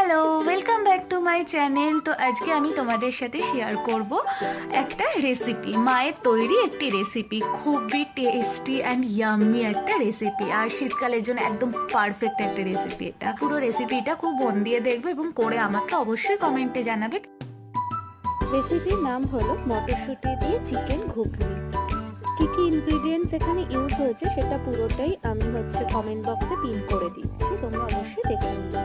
Hello, welcome back to my channel. তো আজকে আমি তোমাদের সাথে শেয়ার করব একটা রেসিপি, মায়ের তৈরি একটি রেসিপি, খুবই টেস্টি অ্যান্ড ইয়াম্মি একটা রেসিপি, আর শীতকালের জন্য একদম পারফেক্ট একটা রেসিপি। এটা পুরো রেসিপিটা খুব মন দিয়ে দেখবে এবং করে আমাকে অবশ্যই কমেন্টে জানাবে। রেসিপির নাম হলো মটরশুঁটি দিয়ে চিকেন ঘুগনি। কি কি ইনগ্রিডিয়েন্টস এখানে ইউজ হয়েছে সেটা পুরোটাই আমি কমেন্ট বক্সে পিন করে দিচ্ছি, তোমরা অবশ্যই দেখে নিবে।